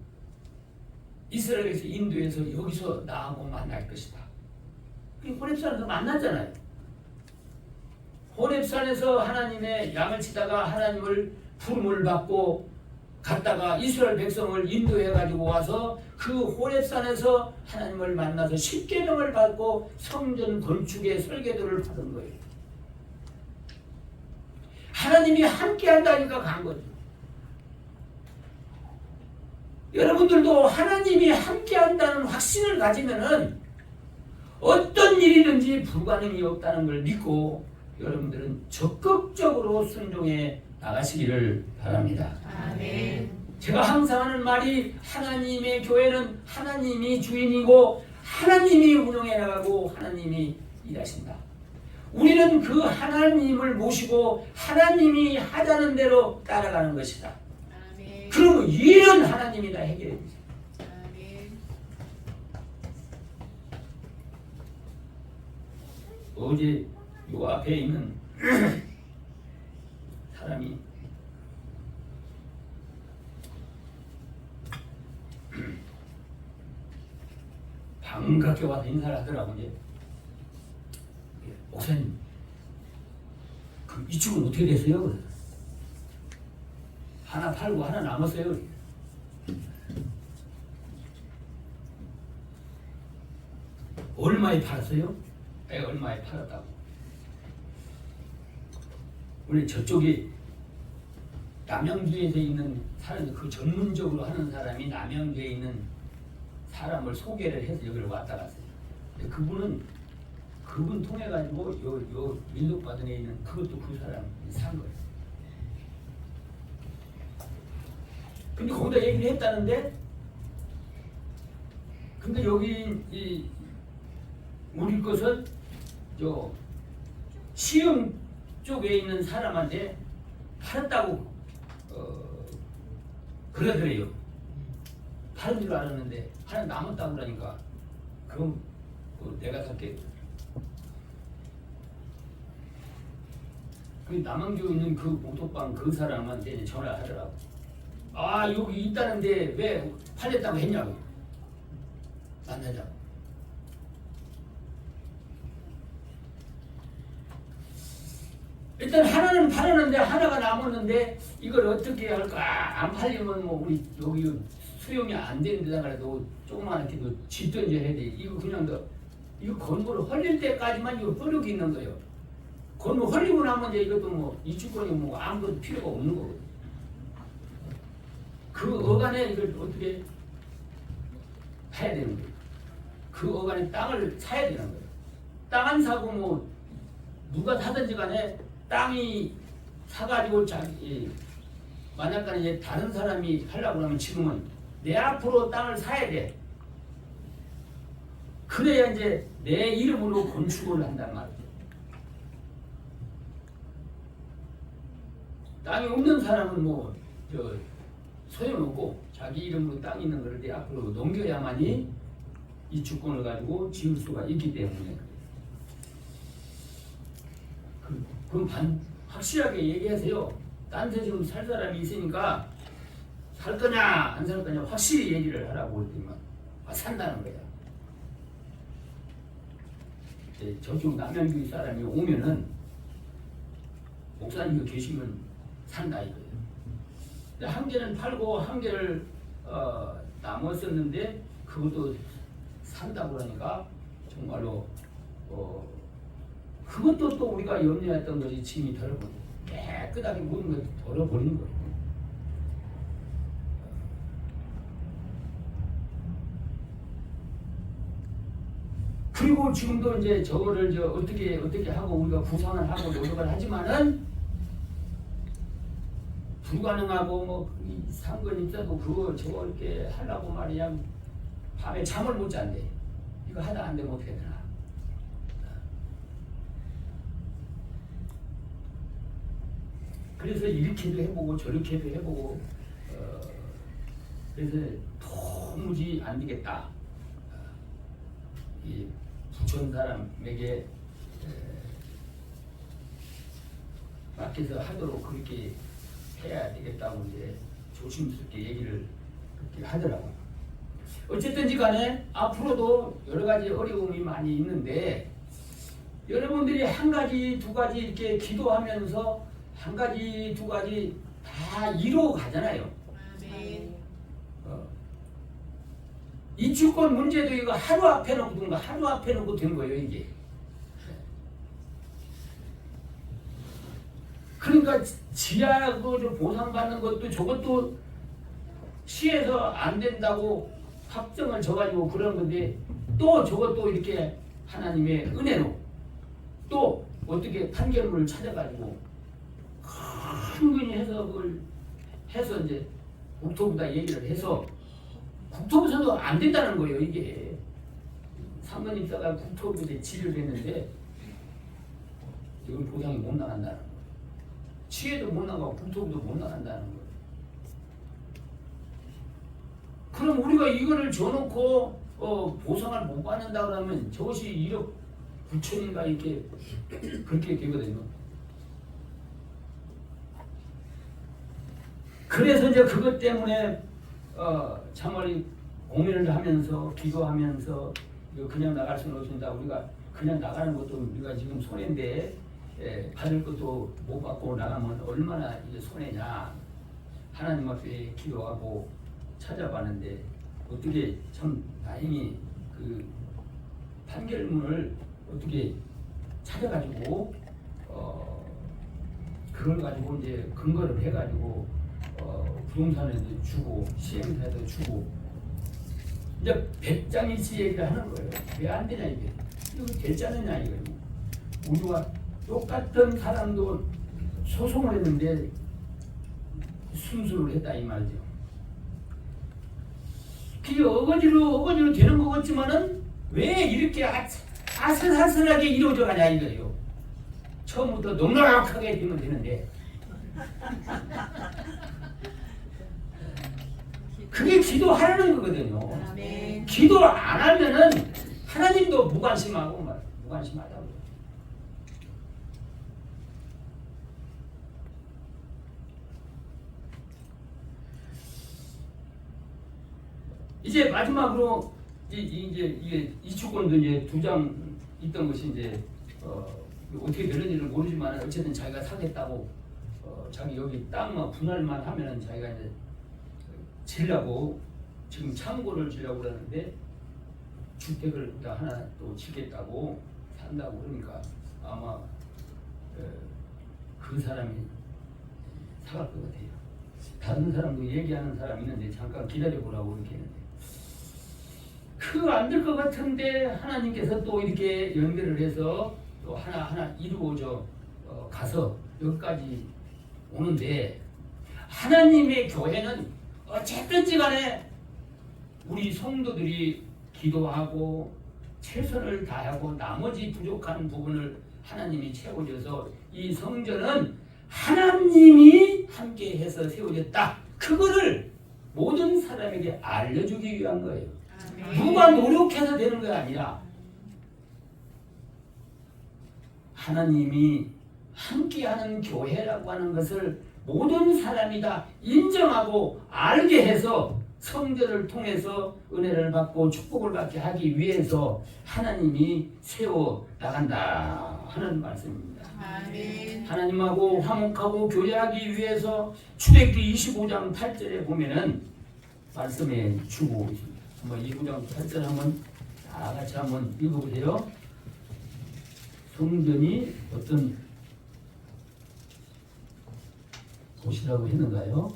이스라엘에서 인도에서 여기서 나하고 만날 것이다. 호렙산에서 만났잖아요. 호렙산에서 하나님의 양을 치다가 하나님을 부름을 받고 갔다가 이스라엘 백성을 인도해가지고 와서 그 호렙산에서 하나님을 만나서 십계명을 받고 성전 건축의 설계도를 받은 거예요. 하나님이 함께한다니까 간 거죠. 여러분들도 하나님이 함께한다는 확신을 가지면은 어떤 일이든지 불가능이 없다는 걸 믿고 여러분들은 적극적으로 순종해 나가시기를 바랍니다. 아멘. 제가 항상 하는 말이 하나님의 교회는 하나님이 주인이고 하나님이 운영해 나가고 하나님이 일하신다. 우리는 그 하나님을 모시고 하나님이 하자는 대로 따라가는 것이다. 아멘. 그러면 일은 하나님이 다 해결해 주세요. 아멘. 어제 요 앞에 있는 사람이 반갑게 와서 인사를 하더라고. 이제 목사님, 그 이쪽은 어떻게 됐어요? 하나 팔고 하나 남았어요. 얼마에 팔았어요? 얼마에 팔았다고. 우리 저쪽에 남양주에 있는 사람이 그 전문적으로 하는 사람이 남양주에 있는 사람을 소개를 해서 여기를 왔다 갔어요. 그분 통해 가지고 요 민속바든에 있는 그것도 그 사람이 산 거예요. 근데 거기다 얘기를 했다는데, 근데 여기 우리 것은 저 시흥 쪽에 있는 사람한테 팔았다고 그러더래요. 팔은 줄 알았는데 하나 남았다고 그러니까 그럼 내가 살게. 그 남양주에 있는 그 모토빵 그 사람한테 전화를 하더라고. 아, 여기 있다는데 왜 팔렸다고 했냐고. 만나자고. 일단 하나는 팔았는데 하나가 남았는데 이걸 어떻게 할까? 안 팔리면 뭐 우리 여기 수용이 안 되는 데다 그래도 조그맣게도 짓던지 해야 돼. 이거 그냥 이거 건물을 헐릴 때까지만 이거 뻐르고 있는 거예요. 건물 헐리고 나면 이제 이것도 뭐 이주권이 뭐 아무것도 필요가 없는 거거든요. 그 어간에 이걸 어떻게 해야 되는 거예요. 그 어간에 땅을 사야 되는 거예요. 땅 안 사고 뭐 누가 사든지 간에 땅이 사가지고 자기 만약에 이제 다른 사람이 하려고 하면 지금은 내 앞으로 땅을 사야 돼. 그래야 이제 내 이름으로 건축을 한단 말이죠. 땅이 없는 사람은 뭐 소용없고 자기 이름으로 땅 있는 것을 내 앞으로 넘겨야만이 이 주권을 가지고 지을 수가 있기 때문에. 그럼 확실하게 얘기하세요. 딴 데 지금 살 사람이 있으니까 살 거냐 안 살 거냐 확실히 얘기를 하라고 했더니만 산다는 거야. 저쪽 남양주 사람이 오면은 목사님 계시면 산다 이거예요. 한 개는 팔고 한 개를 남았었는데 그것도 산다고 그러니까 정말로 그것도 또 우리가 염려했던 것이 짐이 덜어버려. 깨끗하게 모든 걸 덜어버리는 거예요. 그리고 지금도 이제 저거를 어떻게 하고 우리가 구상을 하고 노력을 하지만은 불가능하고 뭐 상권 있어도 그거 저거 이렇게 하려고 말이야 밤에 잠을 못 잔대. 이거 하다 안 되면 어떻게 되나. 그래서 이렇게도 해보고 저렇게도 해보고 그래서 도무지 안 되겠다. 이 부천 사람에게 맡겨서 하도록 그렇게 해야 되겠다고 이제 조심스럽게 얘기를 그렇게 하더라고요. 어쨌든지 간에 앞으로도 여러 가지 어려움이 많이 있는데 여러분들이 한 가지 두 가지 이렇게 기도하면서 한 가지 두 가지 다 이루어 가잖아요. 아멘. 이주권 문제도 이거 하루 앞에 놓고 둔 거, 하루 앞에 놓고 된 거예요, 이게. 그러니까 지하 그 보상받는 것도 저것도 시에서 안 된다고 확정을 져가지고 그런 건데 또 저것도 이렇게 하나님의 은혜로 또 어떻게 판결문을 찾아가지고 큰근히 해석을 해서 이제 국토부다 얘기를 해서 국토부에서도 안 된다는 거예요. 이게 사모님사가 국토부에 질의를 했는데 이건 보상이 못 나간다는 거예요. 치에도 못 나가고 국토부도 못 나간다는 거예요. 그럼 우리가 이거를 줘놓고 보상을 못 받는다 그러면 저것이 1억 9천인가 이렇게 그렇게 되거든요. 그래서 이제 그것 때문에 참말이 고민을 하면서 기도하면서 이거 그냥 나갈 수는 없습니다. 우리가 그냥 나가는 것도 우리가 지금 손해인데 받을 것도 못 받고 나가면 얼마나 이제 손해냐. 하나님 앞에 기도하고 찾아봤는데 어떻게 참 다행히 그 판결문을 어떻게 찾아가지고 그걸 가지고 이제 근거를 해가지고 부동산에도 주고 시행사에도 주고 이제 배짱이지 얘기를 하는 거예요. 왜 안 되냐 이게. 이거 되지 않느냐 이거예요. 우리와 똑같은 사람도 소송을 했는데 순수를 했다 이 말이죠. 그게 어거지로 되는 것 같지만은 왜 이렇게 아슬아슬하게 이루어져 가냐 이거예요. 처음부터 넉넉하게 되면 되는데 그게 기도하라는 거거든요. 아멘. 기도 안 하면은 하나님도 무관심하고 무관심하다고. 이제 마지막으로 이제 이게 이주권도 이제 2장 있던 것이 이제 어떻게 되는지를 모르지만 어쨌든 자기가 사겠다고 자기 여기 땅만 분할만 하면은 자기가 이제 지려고 지금 창고를 지려고 그러는데 주택을 하나 또 짓겠다고 산다고 그러니까 아마 그 사람이 사갈 것 같아요. 다른 사람도 얘기하는 사람이 있는데 잠깐 기다려보라고 이렇게 했는데 그거 안 될 것 같은데 하나님께서 또 이렇게 연결을 해서 또 하나하나 이루어져 가서 여기까지 오는데 하나님의 교회는 어쨌든지 간에 우리 성도들이 기도하고 최선을 다하고 나머지 부족한 부분을 하나님이 채워줘서 이 성전은 하나님이 함께해서 세워졌다. 그거를 모든 사람에게 알려주기 위한 거예요. 누가 노력해서 되는 게 아니라 하나님이 함께하는 교회라고 하는 것을 모든 사람이 다 인정하고 알게 해서 성전을 통해서 은혜를 받고 축복을 받게 하기 위해서 하나님이 세워 나간다 하는 말씀입니다. 아멘. 하나님하고 화목하고 교제하기 위해서 출애굽기 25장 8절에 보면은 말씀해 주고 있습니다. 한번 25장 8절 한번 다 같이 한번 읽어보세요. 성전이 어떤 곳이라고 했는가요?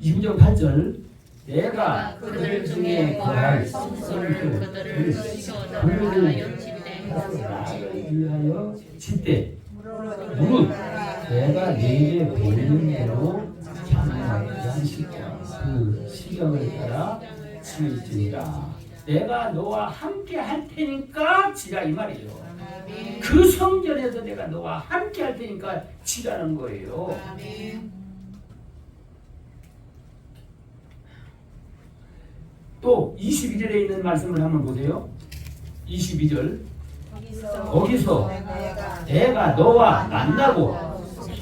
25장 8절 내가 그들 중에 거할 성소를 그들을 시원하여 짓되 무릇 내가 내게 보이는 대로 그 시경을 따라 지을지니라. 내가 너와 함께 할 테니까 지라 이 말이에요. 아멘. 그 성전에서 내가 너와 함께 할 테니까 지라는 거예요. 아멘. 또 22절에 있는 말씀을 한번 보세요. 22절 거기서 내가 너와 만나고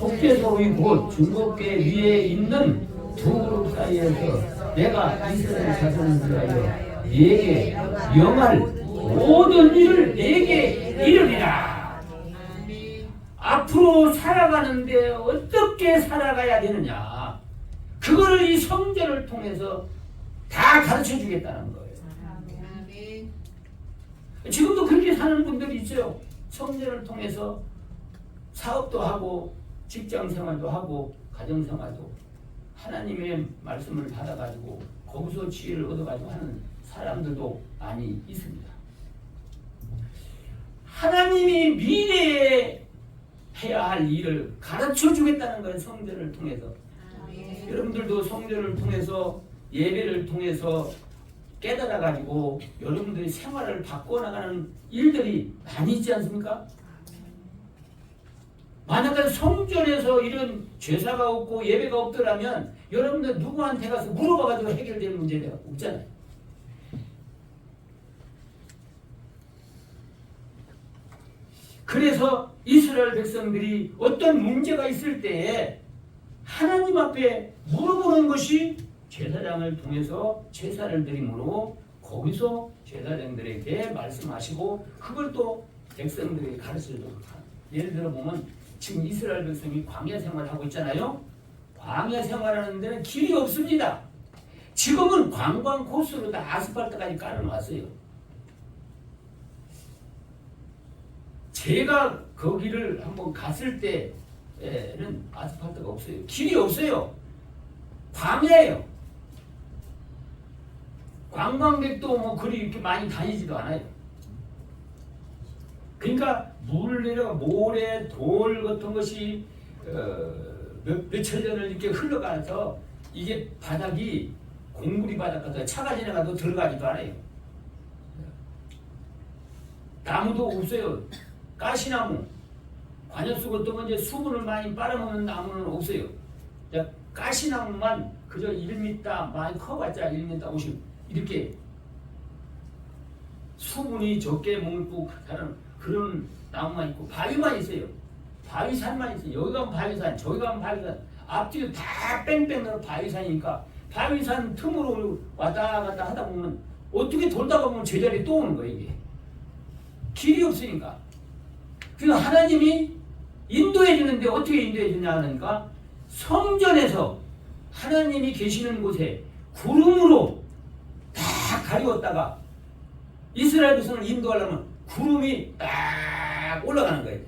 속죄소위 곧 중복계 위에 있는 두 그룹 사이에서 내가 이스라엘 자손을 위하여 네게 명할 모든 일을 네게 이르리라. 앞으로 살아가는데 어떻게 살아가야 되느냐, 그거를 이 성전을 통해서 다 가르쳐 주겠다는 거예요. 지금도 그렇게 사는 분들이 있어요. 성전을 통해서 사업도 하고 직장 생활도 하고 가정 생활도 하나님의 말씀을 받아가지고 거기서 지혜를 얻어가지고 하는 사람들도 많이 있습니다. 하나님이 미래에 해야 할 일을 가르쳐 주겠다는 거예요. 성전을 통해서. 여러분들도 성전을 통해서 예배를 통해서 깨달아 가지고 여러분들이 생활을 바꿔나가는 일들이 많이 있지 않습니까? 만약에 성전에서 이런 제사가 없고 예배가 없더라면 여러분들 누구한테 가서 물어봐가지고 해결될 문제가 없잖아요. 그래서 이스라엘 백성들이 어떤 문제가 있을 때에 하나님 앞에 물어보는 것이 제사장을 통해서 제사를 드림으로 거기서 제사장들에게 말씀하시고 그걸 또 백성들에게 가르쳐주도록 합니다. 예를 들어 보면 지금 이스라엘 백성이 광야 생활을 하고 있잖아요. 광야 생활하는 데는 길이 없습니다. 지금은 관광 코스로 다 아스팔트까지 깔아놨어요. 제가 거기를 한번 갔을 때는 아스팔트가 없어요. 길이 없어요. 광야예요. 관광객도 뭐 그리 이렇게 많이 다니지도 않아요. 그러니까 물 내려가 모래, 돌 같은 것이 몇천 년을 이렇게 흘러가서 이게 바닥이 공구리 바닥 같아요. 차가 지나가도 들어가지도 않아요. 나무도 없어요. 가시나무, 관엽수 같은 건 이제 수분을 많이 빨아먹는 나무는 없어요. 가시나무만 그저 1m 많이 커봤자 1m 50 이렇게 수분이 적게 머물고 다른 그런 나무만 있고 바위만 있어요. 바위산만 있어요. 여기 가면 바위산, 저기 가면 바위산, 앞뒤로 다 뺑뺑 바위산이니까 바위산 틈으로 왔다 갔다 하다 보면 어떻게 돌다가 보면 제자리에 또 오는 거예요. 이게 길이 없으니까. 그래서 하나님이 인도해 주는데 어떻게 인도해 주냐 하니까 성전에서 하나님이 계시는 곳에 구름으로 딱 가리웠다가 이스라엘 백성을 인도하려면 구름이 딱 올라가는 거예요.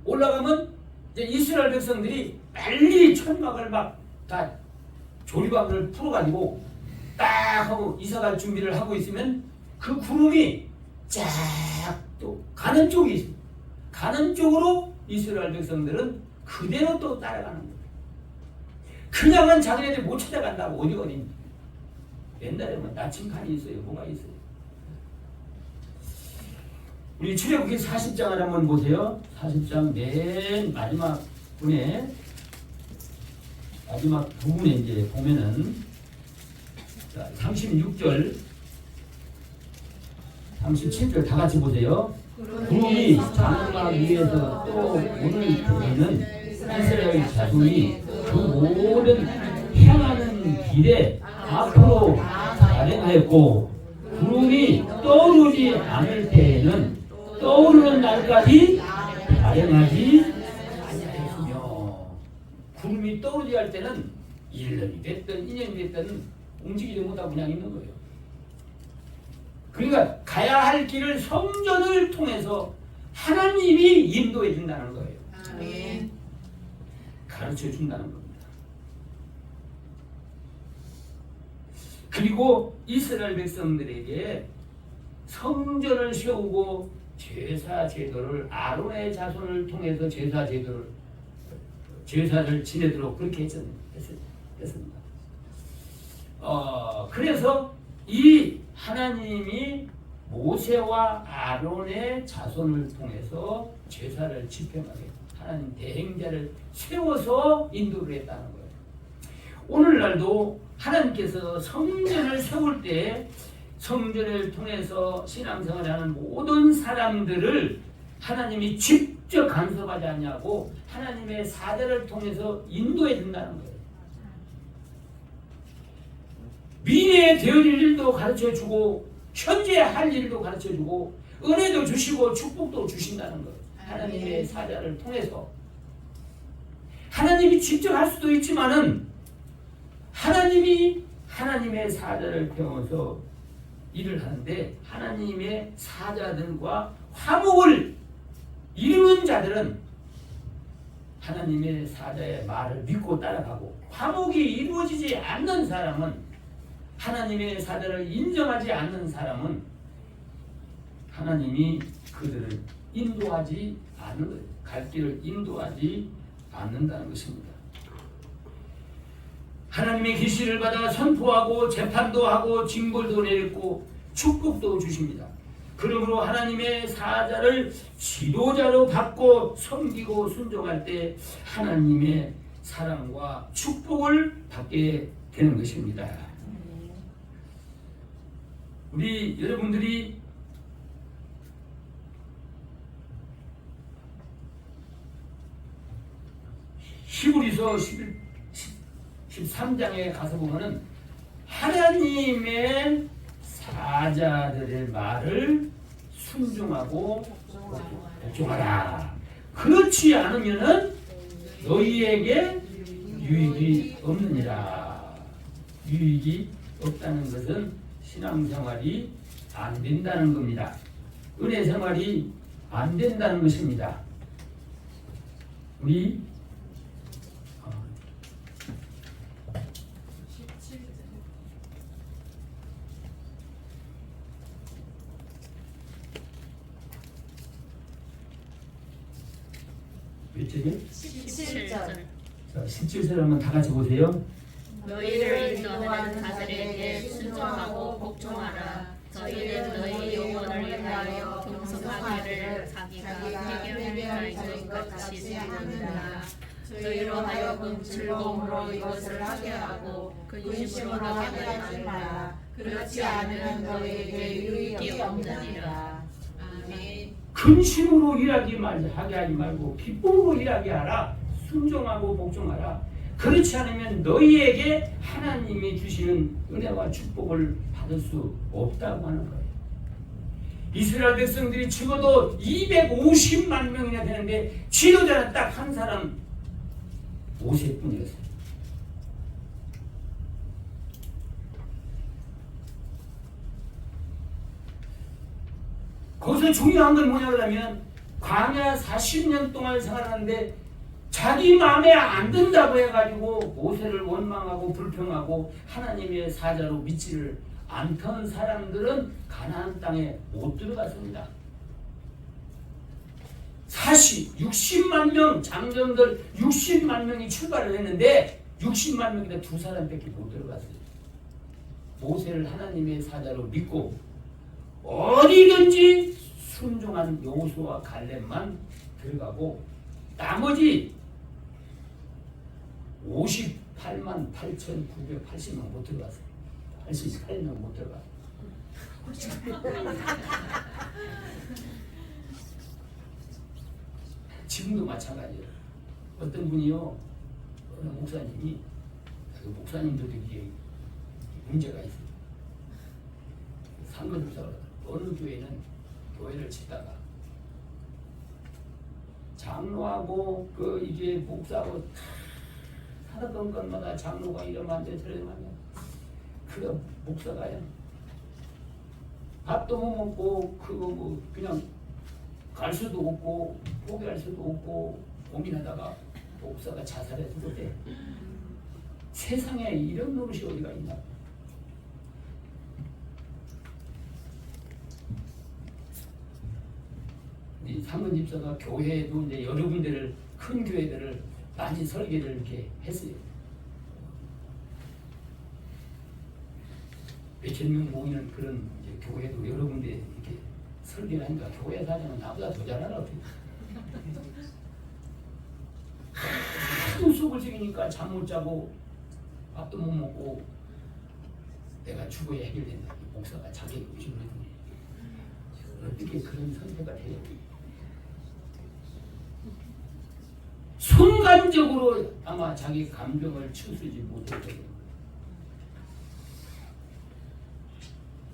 올라가면 이제 이스라엘 백성들이 빨리 천막을 막 다 조리방을 풀어가지고 딱 하고 이사갈 준비를 하고 있으면 그 구름이 쫙 또 가는 쪽이 있습니다. 가는 쪽으로 이스라엘 백성들은 그대로 또 따라가는 거예요. 그냥은 자기네들 못 찾아간다고 어디 옛날에 뭐 나침반이 있어요. 뭐가 있어요. 우리 출애굽기 40장을 한번 보세요. 40장 맨 마지막 분에 마지막 부분에 이제 보면은 자, 36절 37절 다 같이 보세요. 구름이 장막 위에서 또 오늘 보면은 이스라엘 자손이 그 모든 행하는 길에 앞으로 발행하였고 구름이 떠오르지 않을 때에는 떠오르는 날까지 발행하지 아니하였으며 구름이 떠오르지 할 때는 1년이 됐든 2년이 됐든 움직이지 못하고 그냥 있는 거예요. 그러니까 가야 할 길을 성전을 통해서 하나님이 인도해 준다는 거예요. 아멘. 가르쳐 준다는 겁니다. 그리고 이스라엘 백성들에게 성전을 세우고 제사 제도를 아론의 자손을 통해서 제사를 지내도록 그렇게 했습니다. 그래서 이 하나님이 모세와 아론의 자손을 통해서 제사를 집행하게 하나님 대행자를 세워서 인도를 했다는 거예요. 오늘날도 하나님께서 성전을 세울 때 성전을 통해서 신앙생활을 하는 모든 사람들을 하나님이 직접 간섭하지 않냐고 하나님의 사자를 통해서 인도해 준다는 거예요. 미래에 되어질 일도 가르쳐주고 현재 할 일도 가르쳐주고 은혜도 주시고 축복도 주신다는 거예요. 하나님의 사자를 통해서. 하나님이 직접 할 수도 있지만은 하나님이 하나님의 사자를 태워서 일을 하는데 하나님의 사자들과 화목을 이루는 자들은 하나님의 사자의 말을 믿고 따라가고, 화목이 이루어지지 않는 사람은, 하나님의 사자를 인정하지 않는 사람은 하나님이 그들을 인도하지 않는 거예요. 갈 길을 인도하지 않는다는 것입니다. 하나님의 계시를 받아 선포하고 재판도 하고 징벌도 내렸고 축복도 주십니다. 그러므로 하나님의 사자를 지도자로 받고 섬기고 순종할 때 하나님의 사랑과 축복을 받게 되는 것입니다. 우리 여러분들이 히브리서 13장에 가서 보면은 하나님의 사자들의 말을 순종하고 복종하라. 그렇지 않으면은 너희에게 유익이 없느니라. 유익이 없다는 것은 신앙생활이 안 된다는 겁니다. 은혜 생활이 안 된다는 것입니다. 우리 몇 절이요? 17절. 자, 17절 한번 다 같이 보세요. 너희를 인도하는 자들에게 순종하고 복종하라. 저희는 너희 영혼을 위하여 경성하기를 자기가 해결할 자인 것 같이 하느니라. 저희로 하여금 즐거움으로 이것을 하게 하고 근심으로 하게 하지 말라. 그렇지 않으면 너희에게 유익이 없느니라. 아멘. 근심으로 일하게 하게 하지 말고 기쁨으로 일하게 하라. 순종하고 복종하라. 그렇지 않으면 너희에게 하나님이 주시는 은혜와 축복을 받을 수 없다고 하는 거예요. 이스라엘 백성들이 죽어도 250만 명이나 되는데 지도자는 딱 한 사람 모세뿐이었어요. 거기서 중요한 건 뭐냐 그러면 광야 40년 동안 생활하는데 자기 마음에 안 든다고 해가지고 모세를 원망하고 불평하고 하나님의 사자로 믿지를 않던 사람들은 가나안 땅에 못 들어갔습니다. 60만 명 장정들 60만 명이 출발을 했는데 60만 명이나 두 사람밖에 못 들어갔어요. 모세를 하나님의 사자로 믿고 어디든지 순종한 여호수아와 갈렙만 들어가고 나머지 58만 8,980명 못 들어갔어요. 88명 못 들어갔어요. 지금도 마찬가지예요. 어떤 분이요, 어느 목사님이, 목사님들도 이게 문제가 있어요. 상근집사가 어느 교회는 교회를 짓다가 장로하고 이게 목사하고 하던 것마다 장로가 이러면 안 돼, 저러면 안 돼. 그 목사가요, 밥도 못 먹고 그냥 갈 수도 없고 포기할 수도 없고 고민하다가 목사가 자살해 죽었대. 세상에 이런 노릇이 어디가 있나. 이 상근 집사가 교회에도 이제 여러 군데를, 큰 교회들을 많이 설계를 이렇게 했어요. 몇천 명 모이는 그런 이제 교회도 여러 군데 이렇게 설계를 하니까 교회 사장은 나보다 더 잘 알아. 하도 속을 새기니까 잠 못 자고 밥도 못 먹고 내가 죽어야 해결된다. 목사가 자기 의심을 했더니 어떻게 그런 선택을 해요? 순간적으로 아마 자기 감정을 추스지 못할 거예요.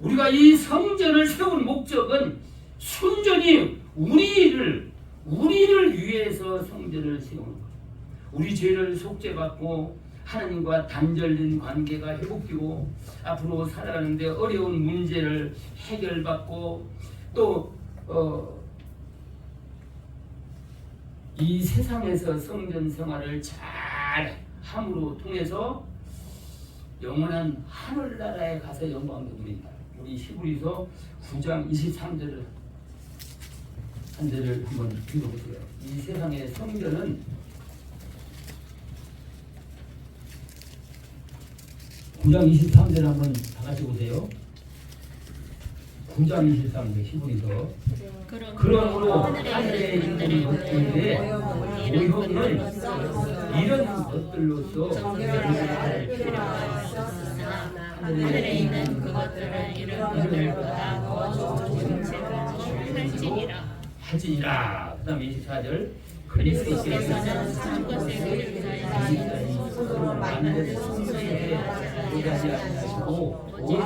우리가 이 성전을 세운 목적은 순전히 우리를 위해서 성전을 세우는 거예요. 우리 죄를 속죄받고 하나님과 단절된 관계가 회복되고 앞으로 살아가는데 어려운 문제를 해결받고 또 이 세상에서 성전 생활을 잘 함으로 통해서 영원한 하늘나라에 가서 영광을 누린다. 우리 히브리서 9장 23절을 한 절을 한번 읽어보세요. 이 세상의 성전은 9장 23절 한번 다 같이 보세요. 9장 23절 히브리서 그러므로 하늘에 있는 것들에 모형은 이런 것들로서 하늘에 있는 그것들은 이런 것들보다 더 좋은 재물로 할지니라. 그 다음에 24절 그리스도께서는 참 것에 그리스도의 스스로 만든 성소에 의하지 아니하시고 오직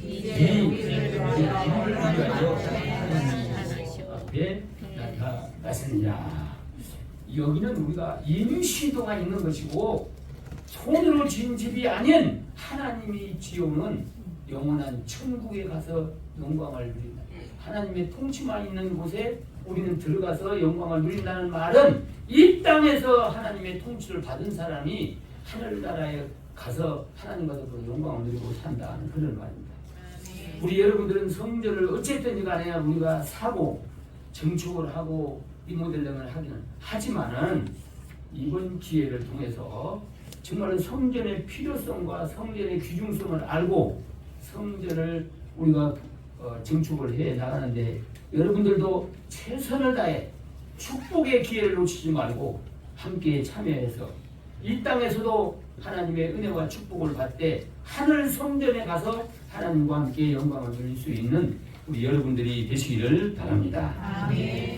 이 우리를 위하여 하나님 앞에 나타나시느냐. 여기는 우리가 임시도가 있는 것이고 손으로 지은 집이 아닌 하나님이 지어오는 영원한 천국에 가서 영광을 누린다. 하나님의 통치만 있는 곳에 우리는 들어가서 영광을 누린다는 말은 이 땅에서 하나님의 통치를 받은 사람이 하늘나라에 가서 하나님과 더불어 영광을 누리고 산다는 그런 말입니다. 우리 여러분들은 성전을 어쨌든 간에 우리가 사고 증축을 하고 리모델링을 하기는 하지만은 이번 기회를 통해서 정말 성전의 필요성과 성전의 귀중성을 알고 성전을 우리가 증축을 해 나가는데 여러분들도 최선을 다해 축복의 기회를 놓치지 말고 함께 참여해서 이 땅에서도 하나님의 은혜와 축복을 받되 하늘 성전에 가서 하나님과 함께 영광을 누릴 수 있는 우리 여러분들이 되시기를 바랍니다. 아멘.